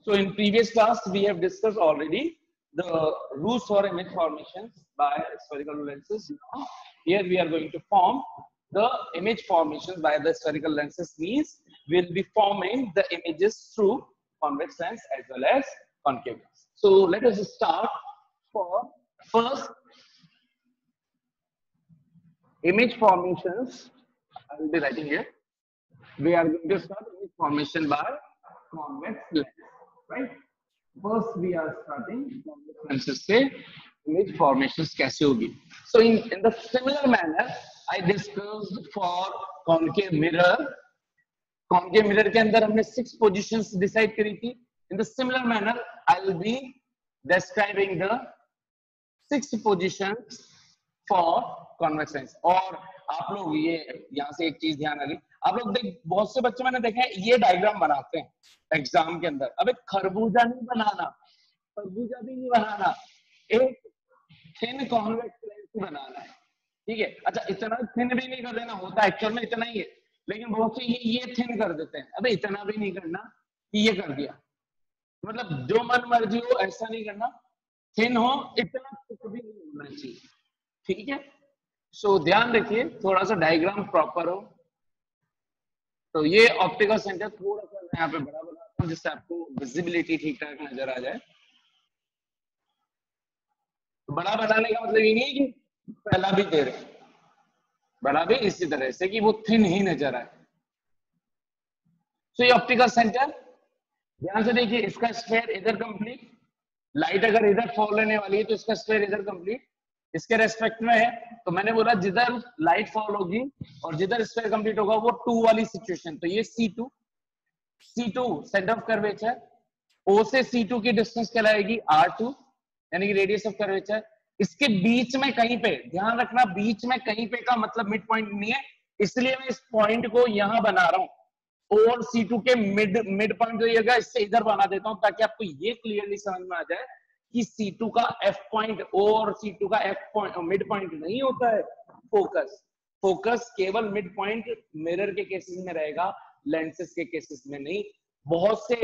So in previous class, we have discussed already the rules for image formations by spherical lenses. Now, here we are going to form the image formations by the spherical lenses. Means we'll be forming the images through convex lens as well as concave lens. So let us start for first image formations. I will be writing here. We are going to start image formation by convex lens, right? First we are starting convex lenses से image formations कैसे होगी. So in the similar manner I discussed for concave mirror. Concave mirror के अंदर हमने 6 positions decide करी थी. In the similar manner I will be describing the 6 positions for convex lens. और आप लोग ये यहाँ से एक चीज ध्यान रखिए, आप लोग देख बहुत से बच्चे मैंने देखा है ये डायग्राम बनाते हैं एग्जाम के अंदर. अब एक खरबूजा नहीं बनाना, खरबूजा भी नहीं बनाना, एक थिन कॉन्वेक्स लेंस बनाना है. ठीक है, अच्छा इतना थिन भी नहीं कर देना, होता है एक्चुअल में इतना ही है, लेकिन बहुत से ये थिन कर देते हैं. अबे इतना भी नहीं करना कि ये कर दिया, मतलब जो मन मर्जी हो ऐसा नहीं करना, थिन हो, इतना कुछ भी नहीं होना चाहिए. ठीक है, सो ध्यान रखिए थोड़ा सा डायग्राम प्रॉपर हो. तो ये ऑप्टिकल सेंटर थोड़ा सा मैं यहाँ पे बड़ा बनाता हूँ जिससे आपको विजिबिलिटी ठीक ठाक नजर आ जाए. तो बड़ा बनाने का मतलब ये नहीं कि पहला भी दे रहे, बड़ा भी इसी तरह से कि वो थिन ही नजर आए. तो ये ऑप्टिकल सेंटर ध्यान से देखिए, इसका स्फीयर इधर कंप्लीट, लाइट अगर इधर फॉल लेने वाली है तो इसका स्फीयर इधर कंप्लीट इसके रेस्पेक्ट में है. तो मैंने बोला जिधर लाइट फॉल होगी और जिधर स्फीयर कंप्लीट होगा वो 2 वाली सिचुएशन. तो ये C2, C2 centre of curvature, O से C2 की डिस्टेंस कहलाएगी R2 यानी कि रेडियस ऑफ कर्वेचर. इसके बीच में कहीं पे ध्यान रखना, बीच में कहीं पे का मतलब मिड पॉइंट नहीं है, इसलिए मैं इस पॉइंट को यहां बना रहा हूं. और C2 के मिड पॉइंट जो रहेगा इससे इधर बना देता हूं ताकि आपको ये क्लियरली समझ में आ जाए कि C2 का F पॉइंट और C2 का F पॉइंट मिड पॉइंट नहीं होता है. फोकस केवल मिड पॉइंट मिरर के केसेस में रहेगा, लेंसेज के केसेस में नहीं. बहुत से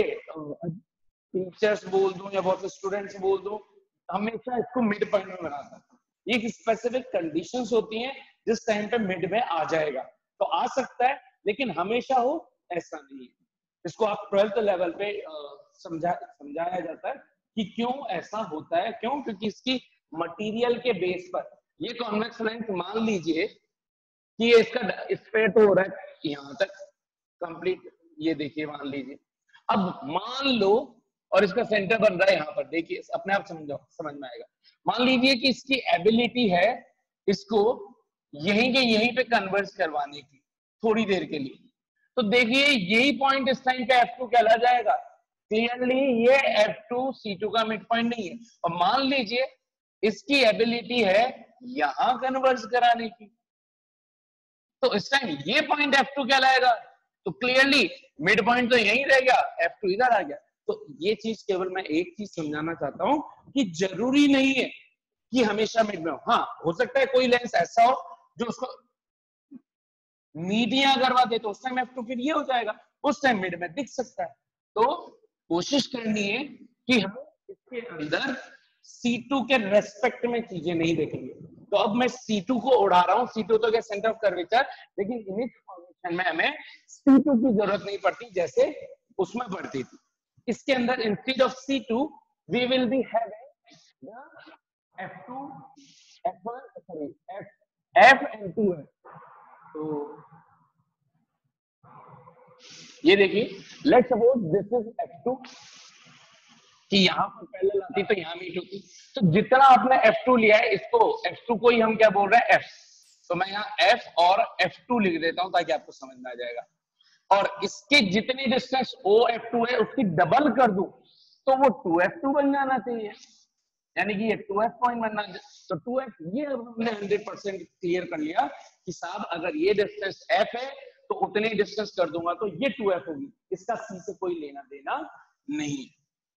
टीचर्स बोल दूं या बहुत से स्टूडेंट्स बोल दूं, हमेशा इसको मिड पॉइंट में बनाता है. ये एक स्पेसिफिक कंडीशंस होती हैं जिस टाइम पे मिड में आ जाएगा, तो आ सकता है लेकिन हमेशा हो ऐसा नहीं है. इसको आप 12th लेवल पे समझाया जाता है कि क्यों ऐसा होता है. क्यों? क्योंकि इसकी मटेरियल के बेस पर ये कॉन्वेक्स लेंस मान लीजिए कि ये इसका स्फीयर तो हो रहा है यहाँ तक कंप्लीट, ये देखिए मान लीजिए. अब मान लो और इसका सेंटर बन रहा है यहाँ पर, देखिए अपने आप समझ में आएगा. मान लीजिए कि इसकी एबिलिटी है इसको यहीं के यहीं पे कन्वर्स करवाने की थोड़ी देर के लिए. तो देखिए यही पॉइंट इस टाइम पे F2 कहला जाएगा. क्लियरली ये F2 C2 का मिड पॉइंट नहीं है. और मान लीजिए इसकी एबिलिटी है यहां कन्वर्स कराने की, तो इस टाइम ये पॉइंट F2 कहलाएगा. तो क्लियरली मिड पॉइंट तो यहीं रह गया, F2 इधर आ गया. तो ये चीज केवल मैं एक चीज समझाना चाहता हूं कि जरूरी नहीं है कि हमेशा मिड में हो. हाँ, हो सकता है कोई लेंस ऐसा हो जो उसको मीडिया करवा दे तो उस टाइम F2 फिर ये हो जाएगा, उस टाइम मिड में दिख सकता है. तो कोशिश करनी है कि हम इसके अंदर C2 के रेस्पेक्ट में चीजें नहीं देखेंगे. तो अब मैं C2 को उड़ा रहा हूं. C2 तो क्या सेंटर ऑफ कर्वेचर, लेकिन इमेज फॉर्मेशन में हमें C2 की जरूरत नहीं पड़ती जैसे उसमें पड़ती थी. इसके अंदर instead of C2 we will be having F2 F1 sorry F and 2 है. तो ये देखिए, let's suppose this is F2 कि यहां पर पहले लाती तो यहां मीट होती. तो जितना आपने F2 लिया है इसको F2 को ही हम क्या बोल रहे हैं F. तो मैं यहाँ F और F2 लिख देता हूं ताकि आपको समझ में आ जाएगा. और इसके जितनी डिस्टेंस OF2 है उसकी डबल कर दूं तो वो 2F2 बन जाना चाहिए, यानी कि ये 2F पॉइंट बनना. तो 2F ये हमने 100% क्लियर कर लिया कि साहब अगर ये डिस्टेंस F है तो उतने डिस्टेंस कर दूंगा तो ये 2F होगी. इसका C से कोई लेना देना नहीं.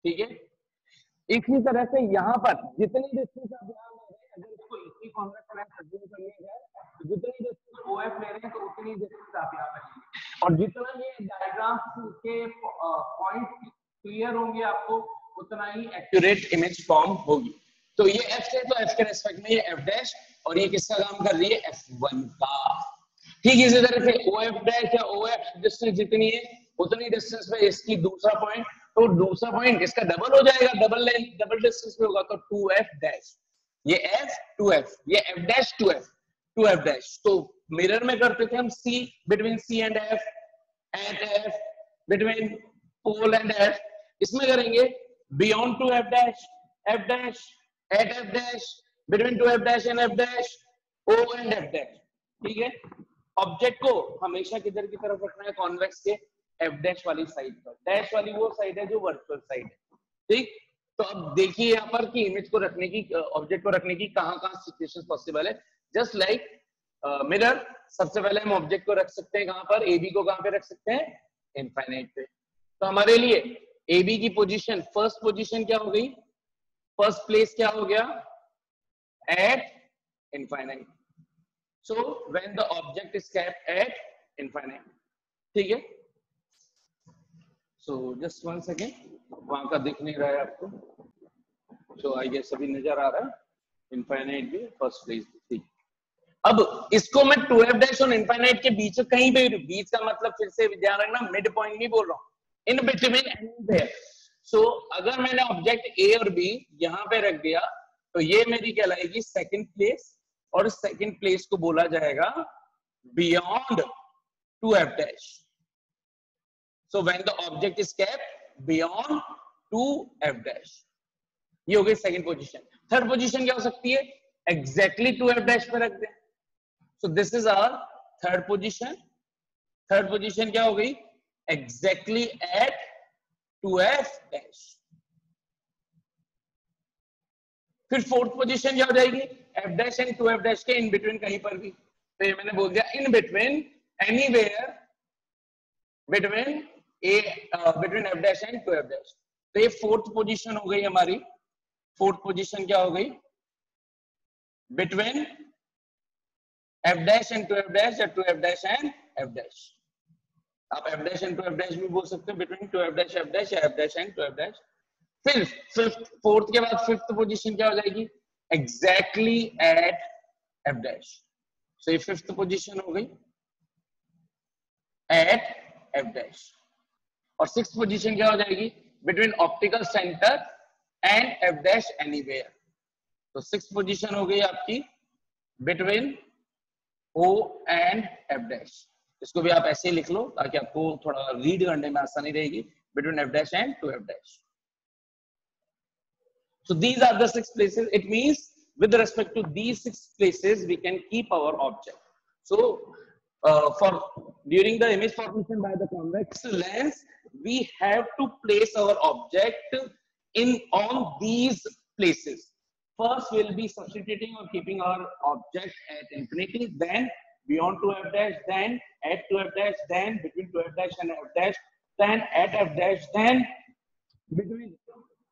ठीक है, इसी तरह से यहाँ पर जितनी डिस्टेंस आप यहाँ ले रहे हैं, अगर इसको इसी कॉन्वेक्स लेंस अज्यूम कर लिया जाए तो जितनी डिस्टेंस OF ले रहे हैं तो उतनी डिस्टेंस आप यहाँ पर लेंगे. और जितना ये डायग्राम के पॉइंट क्लियर होंगे आपको उतना ही एक्यूरेट इमेज फॉर्म होगी। तो ये एफ है तो एफ के रेस्पेक्ट में ये एफ डैश, और ये किसका काम कर रही है, F1 का। ठीक इसी तरह से ओ एफ डैश या ओ एफ डिस्टेंस जितनी है उतनी डिस्टेंस पे इसकी दूसरा पॉइंट, तो दूसरा पॉइंट इसका डबल हो जाएगा, डबल लेंथ डबल डिस्टेंस पे होगा, तो 2f डैश, ये f 2f, ये f dash 2f 2f dash. तो मिरर में करते थे हम c between c and f, at f between pole and f, इसमें करेंगे beyond 2f dash, f dash at f dash between 2f dash and f dash, o and f dash. ठीक है, object को हमेशा किधर की तरफ रखना है, कॉन्वेक्स के एफ डैश वाली साइड पर, डैश वाली वो साइड है जो वर्टिकल साइड है। ठीक, तो अब देखिए यहाँ पर कि इमेज को रखने की, ऑब्जेक्ट को रखने की कहाँ सिचुएशन पॉसिबल है। जस्ट लाइक मिरर, सबसे पहले हम ऑब्जेक्ट को रख सकते हैं कहाँ पर, AB को कहाँ पे रख सकते हैं, इनफाइनाइट पे। तो हमारे लिए AB की पोजीशन, फर्स्ट पोजीशन क्या हो गई, फर्स्ट प्लेस क्या हो गया, eight infinite. So when the object is kept at infinite, ठीक है। So just one second, वहां का दिख नहीं रहा है आपको, so I guess अभी नजर आ रहा है, इनफाइनाइट भी फर्स्ट प्लेस भी, ठीक। अब इसको मैं 2f डैश और इनफाइनाइट के बीच कहीं पे, बीच का मतलब फिर से ध्यान रखना, मिड पॉइंट नहीं बोल रहा हूँ, इन बिटवीन एनीवेयर। सो अगर मैंने ऑब्जेक्ट ए और बी यहाँ पे रख दिया तो ये मेरी कहलाएगी सेकंड प्लेस, और सेकंड प्लेस को बोला जाएगा beyond 2f dash. So when the object is kept beyond 2f dash, ये हो गई सेकंड पोजीशन। थर्ड पोजीशन क्या हो सकती है, एग्जैक्टली 2f डैश पे रख दें। So this is our third position. Third position क्या हो गई, एग्जैक्टली एट 2f डैश। फिर फोर्थ पोजीशन क्या हो जाएगी, f dash and 2f dash के इन बिटवीन कहीं पर भी, तो ये मैंने बोल दिया in between anywhere between between f dash and 2f dash. तो ये फोर्थ पोजीशन हो गई हमारी। फोर्थ पोजीशन क्या हो गई, between f dash and 2f dash या 2f dash and f dash. आप f dash and 2f dash भी बोल सकते हो, between 2f dash f dash या f dash and 2f dash. फिर फिफ्थ, फोर्थ के बाद फिफ्थ पोजीशन क्या हो जाएगी, एग्जैक्टली एट f डैश। सो ये फिफ्थ पोजीशन हो गई एट f डैश। और सिक्स्थ पोजीशन क्या हो जाएगी, between optical centre and f dash anywhere. तो सिक्स्थ पोजीशन हो गई आपकी between o and f dash. इसको भी आप ऐसे ही लिख लो ताकि आपको थोड़ा रीड करने में आसानी रहेगी, between f dash and 2f dash. So these are the 6 places. It means with respect to these 6 places, we can keep our object. So for during the image formation by the convex lens, we have to place our object in on these places. First, we'll be substituting or keeping our object at infinity, then beyond 2f dash, then at 2f dash, then between 2f dash and f dash, then at f dash, then between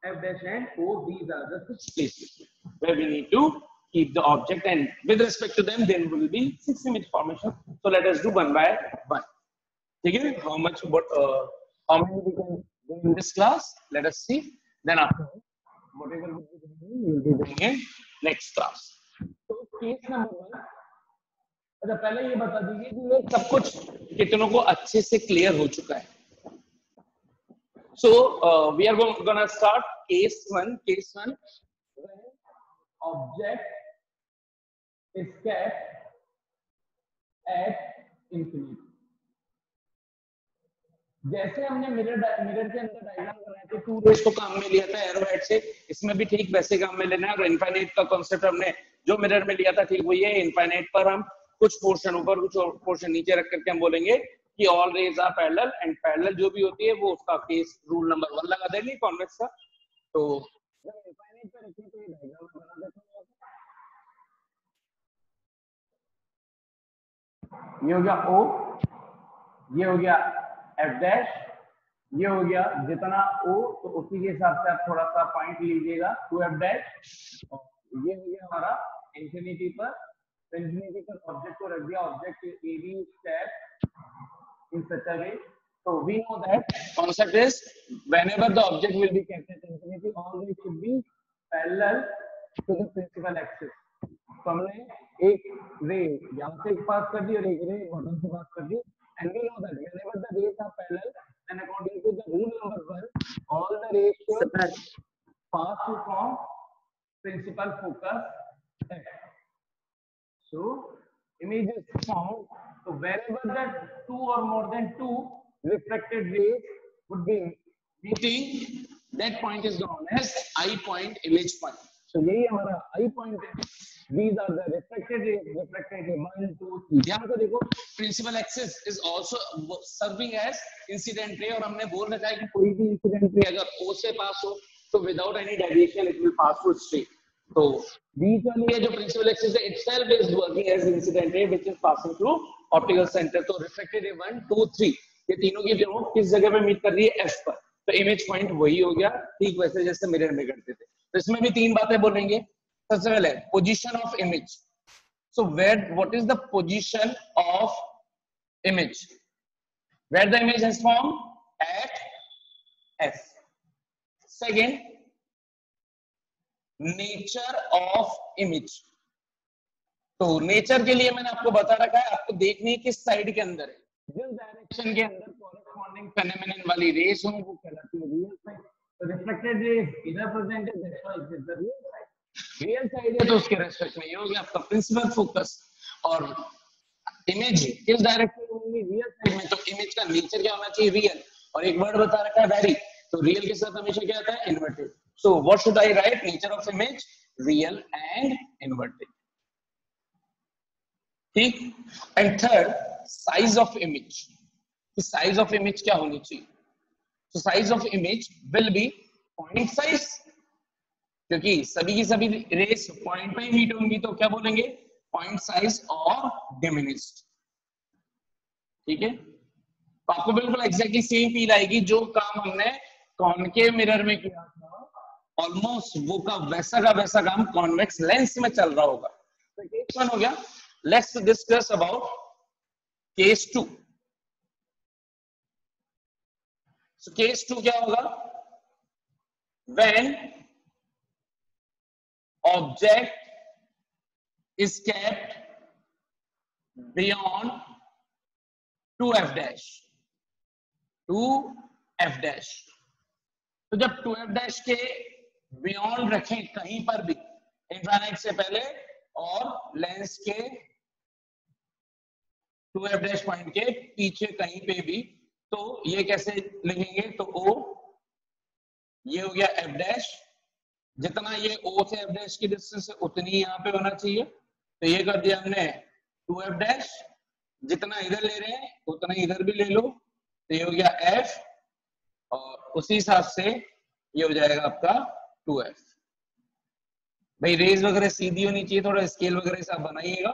f dash and o. These are the 6 places where we need to keep the object, and with respect to them there will be 6 image formation. So let us do one by one. Okay, how much, what how many we can do in this class, let us see. Then after whatever we will be doing in next class. So case number 1, अच्छा पहले ये बता दीजिए कि ये सब कुछ कितनों को अच्छे से क्लियर हो चुका है। So we are gonna start case 1. Case 1, when object is kept at infinity. जैसे हमने मिरर के अंदर डायग्राम बनाए थे, 2 रेज को काम में लिया था एरो हेड से, इसमें भी ठीक वैसे काम में लेना है। और इनफाइनाइट का कांसेप्ट हमने जो मिरर में लिया था ठीक वही है। इनफाइनाइट पर हम कुछ पोर्शन ऊपर कुछ पोर्शन नीचे रख करके हम बोलेंगे कि all rays are parallel, and parallel जो भी होती है वो उसका केस रूल नंबर 1 लगा देंगे कॉन्वेक्स का। तो जब इनफाइनाइट पे रखिए तो ये डायग्राम बना देते हैं। ये हो गया O, ये हो गया F डैश, ये हो गया जितना O, तो उसी के हिसाब से आप थोड़ा सा पॉइंट लीजिएगा 2F डैश। और ये हो गया हमारा इंफिनिटी पर, इंफिनिटी पर ऑब्जेक्ट को रख दिया, object AB step in such a way So we know that concept is whenever the object will be kept at infinity, all they should be parallel to the principal axis. तो हमने एक रे यहाँ से पास कर दी और एक रे बॉटम से पास कर दी, and we know that whenever the rays are parallel, then according to the rule number 1, all the rays should pass to from principal focus X. So image is found. So wherever that two or more than two refracted rays would be meeting, that point is known as eye point, image point. So यही हमारा eye point है. These are the refracted rays. Refracted ray 1, 2, 3. ध्यान से देखो, principal axis is also serving as incident ray, और हमने बोल रखा है कि कोई भी incident ray अगर O से पास हो तो without any deviation it will pass through straight. तो बीच वाली है जो principal axis है itself is working as incident ray which is passing through optical center. तो refracted ray 1, 2, 3 ये तीनों की दोनों किस जगह पे मीट कर रही है? F पर. तो इमेज पॉइंट वही हो गया, ठीक वैसे जैसे मिरर में करते थे. तो इसमें भी तीन बातें बोलेंगे. सबसे पहले position of image. So where what is the position of image? Where the image has formed at F. Second, nature of image. तो नेचर के लिए मैंने आपको बता रखा है, आपको देखनी है किस साइड के अंदर है. जिस डायरेक्शन के अंदर कॉरेस्पॉन्डिंग फेनोमेनन वाली रेस हो वो कहलाती है रियल साइड. तो रिफ्लेक्टेड रे इधर प्रेजेंट है, that's why it is the real side. Real side है तो उसके रेस्पेक्ट में ये हो गया आपका प्रिंसिपल फोकस. और इमेज किस डायरेक्शन में होगी? रियल साइड में. तो इमेज का नेचर क्या होना चाहिए? रियल. और एक वर्ड बता रखा है वेरी. तो रियल के साथ हमेशा क्या आता है? Inverted. So what should I write? Nature of image real and inverted. ठीक. And third, size of image. Size of image क्या होनी चाहिए? तो size of image will be point size, क्योंकि सभी की सभी रेस पॉइंट पे ही मीट होंगी. तो क्या बोलेंगे? पॉइंट साइज और डिमिनिश्ड. ठीक है. तो आपको बिल्कुल एग्जैक्टली सेम फील आएगी जो काम हमने कॉनकेव मिरर में किया था, ऑलमोस्ट वो का वैसा काम कॉन्वेक्स लेंस में चल रहा होगा. तो केस 1 हो गया. Let's discuss about case 2. So case 2 क्या होगा? When object is kept beyond 2f dash. 2f dash. तो जब 2f dash के beyond रखें कहीं पर भी, इनफाइनाइट से पहले और लेंस के 2f dash पॉइंट के पीछे कहीं पे भी, तो ये कैसे लिखेंगे? तो O ये हो गया f डैश. जितना ये O से f डैश की डिस्टेंस है उतनी यहाँ पे होना चाहिए. तो ये कर दिया हमने 2f डैश. जितना इधर ले रहे हैं उतना इधर भी ले लो. तो ये हो गया f, और उसी हिसाब से ये हो जाएगा आपका 2f. भाई रेज वगैरह सीधी होनी चाहिए, थोड़ा स्केल वगैरह से आप बनाइएगा,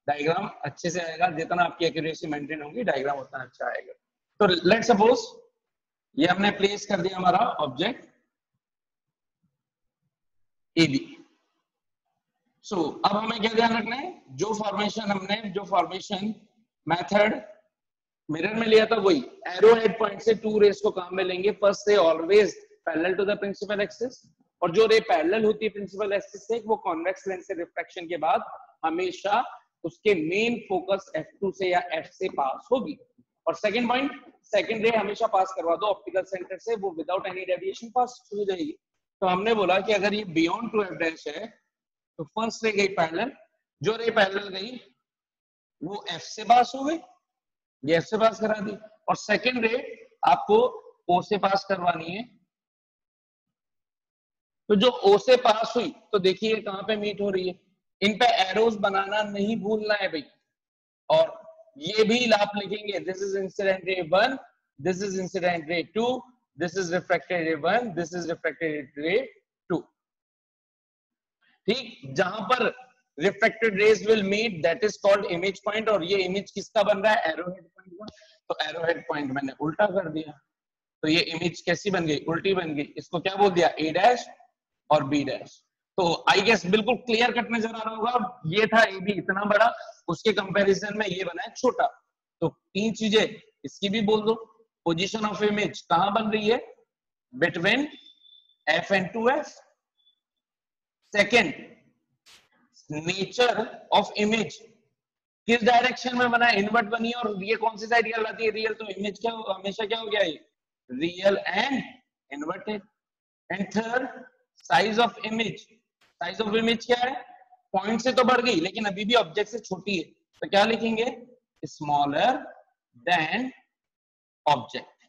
डायग्राम अच्छे से आएगा. जितना आपकी एक्यूरेसी मेंटेन होगी डायग्राम उतना अच्छा आएगा. तो लेट सपोज ये हमने प्लेस कर दिया हमारा ऑब्जेक्ट AB. सो अब हमें क्या ध्यान रखना है? जो फॉर्मेशन मेथड मिरर में लिया था वही एरो हेड पॉइंट से टू रेस को काम में लेंगे. फर्स्ट से always parallel to the principal axis, और जो रे पैरेलल होती है प्रिंसिपल एक्सिस से वो कॉन्वेक्स लेंस से रिफ्रैक्शन के बाद हमेशा उसके मेन फोकस F2 से या F से पास होगी. और सेकंड पॉइंट, सेकंड रे हमेशा पास करवा दो ऑप्टिकल सेंटर से, वो विदाउट एनी डेविएशन पास हो जाएगी. तो हमने बोला कि अगर ये बियॉन्ड 2f डैश है तो फर्स्ट रे गई पैरेलल. जो रे पैरेलल गई वो F से पास हो गई, ये F से पास करा दी. और सेकंड रे आपको O से पास करवानी है. तो जो O से पास हुई तो देखिए कहां पे मीट हो रही है. इन पे एरोज बनाना नहीं भूलना है भाई. और ये भी आप लिखेंगे, this is incident ray 1, this is incident ray 2, this is refracted रे 1, दिस इज रिफ्रैक्टेड रे 2. ठीक. जहां पर refracted rays will meet that is called image point. और ये इमेज किसका बन रहा है? एरोहेड पॉइंट का. तो एरोहेड पॉइंट मैंने उल्टा कर दिया, तो ये इमेज कैसी बन गई? उल्टी बन गई. इसको क्या बोल दिया? A डैश और B डैश. तो आई गेस बिल्कुल क्लियर कट नजर आ रहा होगा. ये था AB इतना बड़ा, उसके कंपैरिजन में ये बना है छोटा. तो तीन चीजें इसकी भी बोल दो. पोजीशन ऑफ इमेज कहां बन रही है? Between F and 2F. Second, nature of image किस डायरेक्शन में बना है? इनवर्ट बनी है, और ये कौन सी साइड कहलाती है? रियल। तो इमेज क्या हमेशा क्या हो गया है? Real and inverted. And third, size of image. Size of image क्या है? पॉइंट से तो बढ़ गई लेकिन अभी भी ऑब्जेक्ट से छोटी है, तो क्या लिखेंगे? Smaller than object.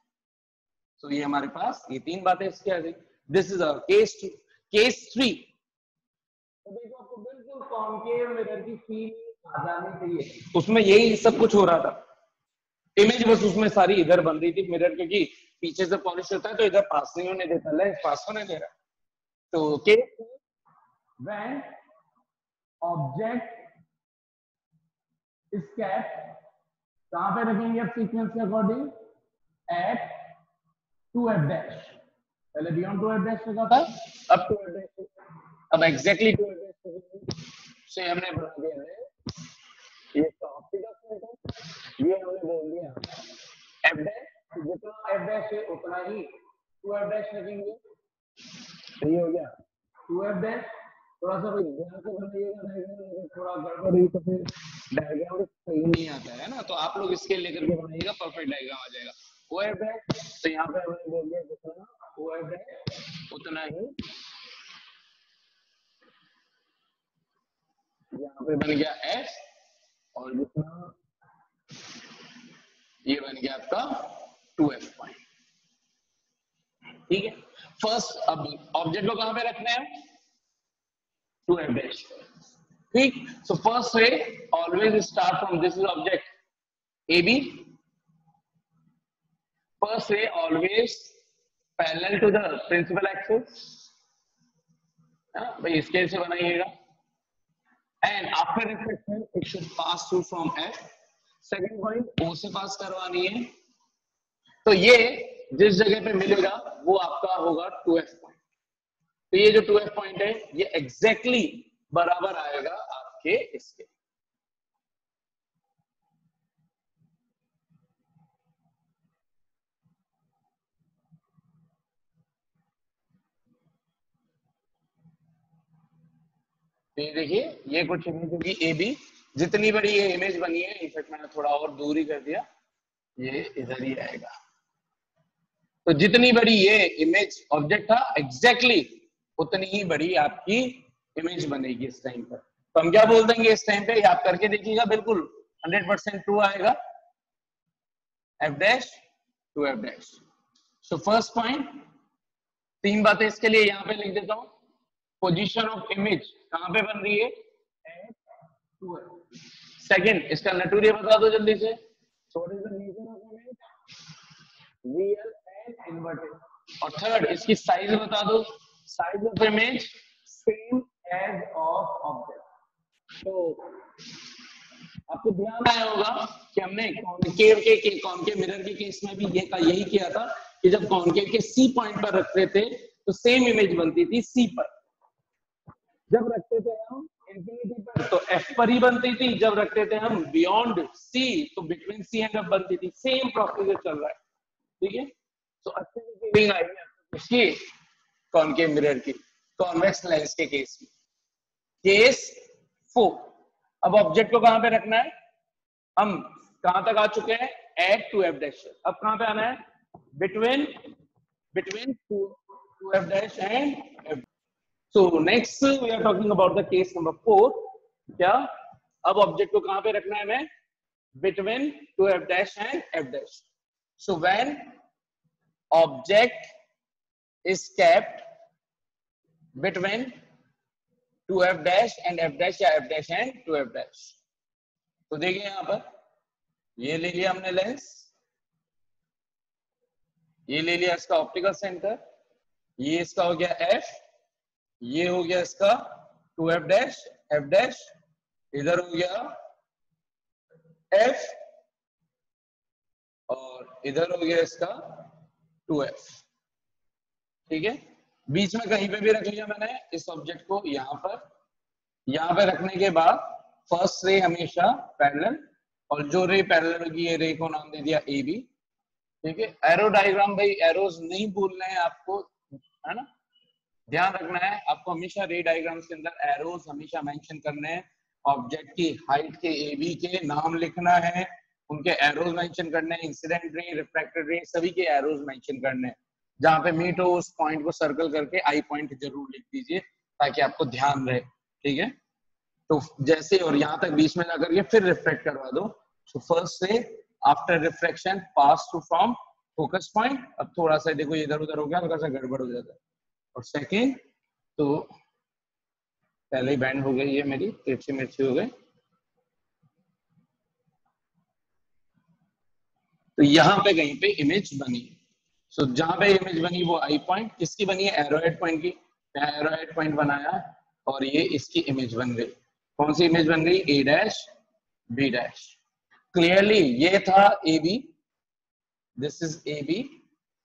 तो ये हमारे पास ये तीन बातें इसके आ गई। This is our case 2। Case 3, तो देखो आपको बिल्कुल कॉन्केव मिरर की फील आ जानी चाहिए। उसमें यही सब कुछ हो रहा था, इमेज बस उसमें सारी इधर बन रही थी मिरर, क्योंकि पीछे से पॉलिश होता है तो इधर पास नहीं होने देता, लेंस पास होने दे रहा। तो case when object is kept, कहां पे रखेंगे अब सीक्वेंस के अकॉर्डिंग? At 2F dash. पहले बियॉन्ड 2F डैश लगा था, अब 2F डैश। अब एग्जैक्टली 2F डैश से हमने बना दिया है ये ऑप्टिकल सेंटर। ये हमने बोल दिया F डैश, जितना F डैश है उतना ही 2F डैश रखेंगे। तो ये हो गया 2F डैश। थोड़ा सा ध्यान से बनाइएगा डायग्राम, थोड़ा गड़बड़ हुई तो फिर डायग्राम सही नहीं आता है ना, तो आप लोग इसके लेकर के बनाइएगा, परफेक्ट डायग्राम आ जाएगा। OF डैश, तो यहाँ पे हमने बोल दिया जितना OF डैश उतना ही यहाँ पे बन गया S, और जितना ये बन गया आपका 2F पॉइंट। ठीक है, फर्स्ट अब ऑब्जेक्ट को कहां पे रखना है? 2F dash. ठीक, so first ray always start from this is object AB। First ray always parallel to the principal axis, भाई स्केल से बनाइएगा। And after reflection it should pass through from F। Second point O से पास करवानी है, तो ये जिस जगह पे मिलेगा वो आपका होगा 2F पॉइंट। तो ये जो 2F पॉइंट है ये एग्जैक्टली बराबर आएगा आपके इसके। तो देखिए ये कुछ इमेज होगी AB, जितनी बड़ी ये इमेज बनी है, इनफैक्ट मैंने थोड़ा और दूर ही कर दिया, ये इधर ही आएगा। तो जितनी बड़ी ये इमेज ऑब्जेक्ट था एग्जैक्टली उतनी ही बड़ी आपकी इमेज बनेगी इस टाइम पर। तो हम क्या बोल देंगे इस टाइम पे, आप करके देखिएगा, बिल्कुल 100% ट्रू आएगा। F dash 2F dash. So first point, तीन बातें इसके लिए यहाँ पे लिख देता हूँ। पोजीशन ऑफ इमेज कहां पे बन रही है? सेकंड, इसका नटूरिया बता दो जल्दी से। What is the nature of image? Real and inverted. और थर्ड, इसकी साइज बता दो। Size of image same as of object. तो आपको ध्यान आया होगा कि हमने कॉन्केव मिरर के केस में भी यही किया था कि जब कॉन्केव के C पॉइंट पर रखते थे तो सेम इमेज बनती थी C पर। जब रखते थे हम इंफिनिटी पर तो F पर ही बनती थी, जब रखते थे हम बियॉन्ड C तो बिटवीन C एंड F बनती थी। सेम प्रोसीजर चल रहा है, ठीक है। तो अच्छे से फीलिंग आई है इसकी कॉन्केव मिरर की कॉन्वेक्स लेंस के केस में। केस 4, अब ऑब्जेक्ट को कहां पे रखना है? हम कहां तक आ चुके हैं? At 2F dash. अब कहां पे आना है? Between 2F dash and F। So next we are talking about the case number 4। क्या अब ऑब्जेक्ट को कहां पे रखना है हमें? Between 2F dash and F dash। So when object is kept between 2F dash and F dash या F dash and 2F dash। तो देखिए यहां पर ये ले लिया हमने लेंस, ये ले लिया इसका ऑप्टिकल सेंटर, ये इसका हो गया F, ये हो गया इसका 2F डैश F डैश, इधर हो गया F और इधर हो गया इसका 2F। ठीक है, बीच में कहीं पे भी रख लिया मैंने इस ऑब्जेक्ट को। यहां पे रखने के बाद फर्स्ट रे हमेशा पैरेलल, और जो रे पैरेलल होगी ये रे को नाम दे दिया AB। ठीक है। एरो डायग्राम भाई एरोज नहीं भूलने हैं आपको, है ना, ध्यान रखना है आपको हमेशा रे डायग्राम्स के अंदर एरोज हमेशा मेंशन करने हैं। ऑब्जेक्ट की हाइट के एबी के नाम लिखना है, उनके एरोज मेंशन करने हैं, इंसिडेंट रे, रिफ्रैक्टेड रे, सभी के एरोज मेंशन करने हैं। जहां पे मीट हो उस पॉइंट को सर्कल करके आई पॉइंट जरूर लिख दीजिए ताकि आपको ध्यान रहे, ठीक है। तो जैसे और यहाँ तक बीच में जाकर के फिर रिफ्लेक्ट करवा दो। तो फर्स्ट से after reflection pass to from focus point, अब थोड़ा सा देखो इधर उधर हो गया, हल्का सा गड़बड़ हो जाता है। और सेकेंड तो पहले ही बैंड हो गई है मेरी, तिरछी मिर्ची हो गई। तो यहाँ पे कहीं पे इमेज बनी, सो जहां पे इमेज बनी वो आई पॉइंट किसकी बनी है, एरोहेड पॉइंट की। एरोहेड पॉइंट बनाया और ये इसकी इमेज बन गई। कौन सी इमेज बन गई, A dash B dash. Clearly ये था A B, this is A B,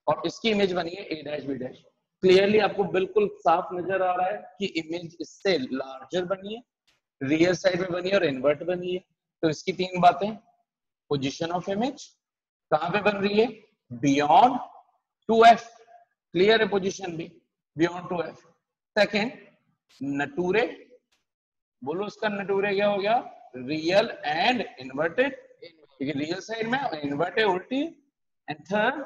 और इसकी इमेज बनी है A dash B dash. Clearly आपको बिल्कुल साफ नजर आ रहा है कि इमेज इससे लार्जर बनी है, रियल साइड में बनी है और इन्वर्ट बनी है। तो इसकी तीन बातें, पोजीशन ऑफ इमेज कहां पे बन रही है, बियॉन्ड 2f, क्लियर है पोजीशन भी बियॉन्ड 2f। सेकेंड नटूरे, बोलो उसका नटूरे क्या हो गया, रियल एंड इन्वर्टेड, क्योंकि रियल साइड में इन्वर्टेड उल्टी। And third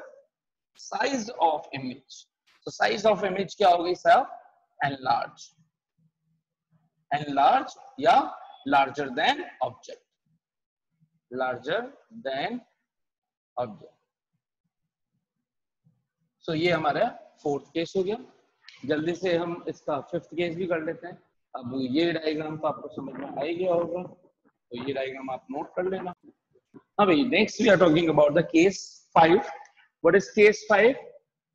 size of image, तो साइज ऑफ इमेज क्या हो गई साहब, एनलार्ज, एनलार्ज या larger than object, larger than object. So ये हमारा फोर्थ केस हो गया। जल्दी से हम इसका फिफ्थ केस भी कर लेते हैं। अब ये डायग्राम तो आपको समझ में आ ही गया होगा, तो ये डायग्राम आप नोट कर लेना। हाँ भाई, next we are talking about the case 5। What is case 5?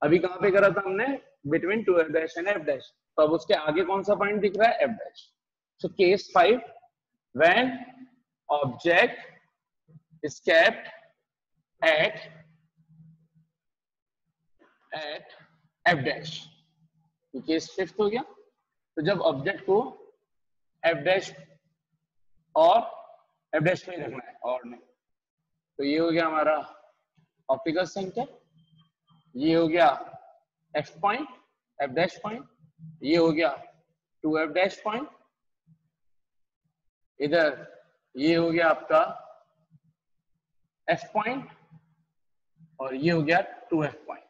अभी कहाँ पे करा था हमने, between 2f dash and f dash. तो अब उसके आगे कौन सा पॉइंट दिख रहा है, f dash. So case 5, when object is kept at f dash, ये केस फिफ्थ हो गया। तो जब ऑब्जेक्ट को f डैश और f डैश में रखना है और नहीं, तो ये हो गया हमारा ऑप्टिकल सेंटर, ये हो गया f point, f dash point, ये हो गया 2f डैश पॉइंट, इधर ये हो गया आपका f पॉइंट, और ये हो गया 2f पॉइंट।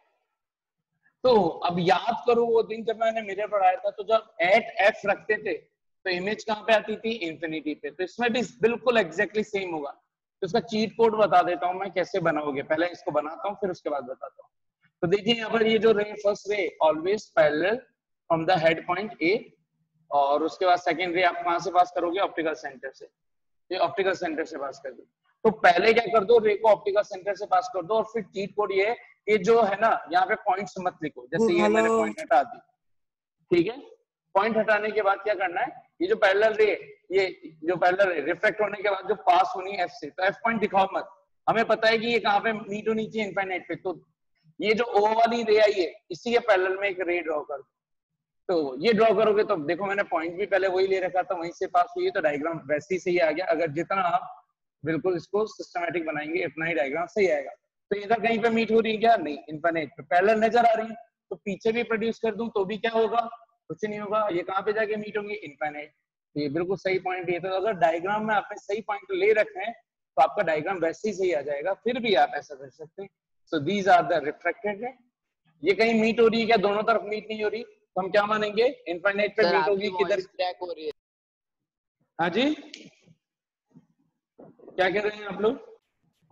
तो अब याद करो वो दिन जब मैंने मिरर पढ़ाया था, तो जब एट f रखते थे तो इमेज कहां पे आती थी, इंफिनिटी पे। तो इसमें भी बिल्कुल एग्जैक्टली सेम होगा। तो इसका चीट कोड बता देता हूं मैं कैसे बनाओगे, पहले इसको बनाता हूं फिर उसके बाद बताता हूं। तो देखिए यहाँ पर ये जो रे, first ray always parallel from the head point A, और उसके बाद सेकंड रे आप कहां से पास करोगे, ऑप्टिकल सेंटर से। ये ऑप्टिकल सेंटर से पास कर दो। तो पहले क्या कर दो, रे को ऑप्टिकल सेंटर से पास कर दो, और फिर चीट कोड ये जो है ना, यहाँ पे पॉइंट्स मत लिखो, जैसे ये मैंने पॉइंट हटा दी, ठीक है। पॉइंट हटाने के बाद क्या करना है, ये जो पैरेलल रे, ये जो पैरेलल रे रिफ्लेक्ट होने के बाद जो पास होनी है एफ से, तो एफ पॉइंट दिखाओ मत। हमें पता है कि ये कहाँ पे मीट होनी चाहिए, इनफाइनाइट पे। तो ये जो ओ वाली रे आई है, इसी के पैरेलल में एक रे ड्रॉ कर दो। तो ये ड्रॉ करोगे तो देखो मैंने पॉइंट भी पहले वही ले रखा था, वहीं से पास हुई है, तो डायग्राम वैसे ही सही आ गया। अगर जितना आप बिल्कुल इसको सिस्टमैटिक बनाएंगे उतना ही डायग्राम सही आएगा। तो इधर कहीं पे मीट हो रही है क्या, नहीं, इनफाइनाइट पे पैरेलल नजर आ रही है, तो पीछे भी प्रोड्यूस कर दूं तो भी क्या होगा, कुछ नहीं होगा। ये कहाँ पे जाके मीट होंगे, इनफाइनाइट। तो ये बिल्कुल सही पॉइंट है। तो अगर डायग्राम में आपने सही पॉइंट ले रखे हैं तो आपका डायग्राम वैसे ही सही आ जाएगा। फिर भी आप ऐसा कर सकते हैं। So these are the reflected ray. ये कहीं मीट हो रही है क्या, दोनों तरफ मीट नहीं हो रही, तो हम क्या मानेंगे, इनफाइनाइट पे मीट होगी, किधर क्रैक हो रही है। हाँ जी, क्या कह रहे हैं आप लोग।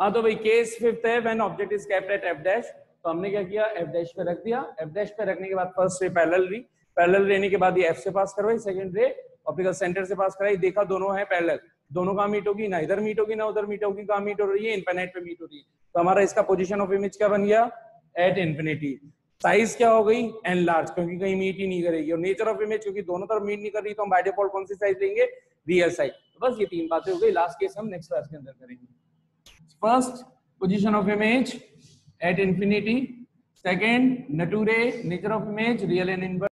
हाँ, तो भाई केस फिफ्थ है, when object is kept at F dash. तो हमने क्या किया, एफ डैश पे रख दिया। एफ डैश पे रखने के बाद फर्स्ट रे पैरेलल री, पैरेलल रहने के बाद ये एफ से पास करवाई, सेकंड रे ऑप्टिकल सेंटर से पास कराई, देखा दोनों है पैरेलल, दोनों कहाँ मीट होगी, ना इधर मीट होगी ना उधर मीट होगी, कहाँ मीट हो रही है, इनफिनिट पे मीट हो रही है। तो हमारा इसका पोजीशन ऑफ इमेज क्या बन गया, एट इनफिनिटी। साइज क्या हो गई, एनलार्ज, क्योंकि कहीं मीट ही नहीं करेगी। और नेचर ऑफ इमेज, क्योंकि दोनों तरफ मीट नहीं कर रही, तो हम बाय डिफॉल्ट कौन सी साइज लेंगे, रियल साइज। बस ये तीन बातें हो गई। लास्ट केस हम नेक्स्ट क्लास के अंदर करेंगे। First, position of image at infinity. Second, nature, nature of image, real and inverse.